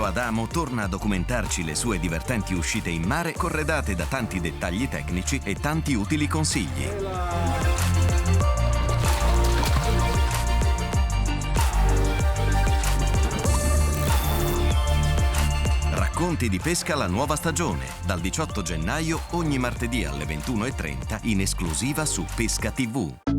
Piero Adamo torna a documentarci le sue divertenti uscite in mare corredate da tanti dettagli tecnici e tanti utili consigli. Racconti di pesca alla nuova stagione, dal 18 gennaio ogni martedì alle 21:30 in esclusiva su Pesca TV.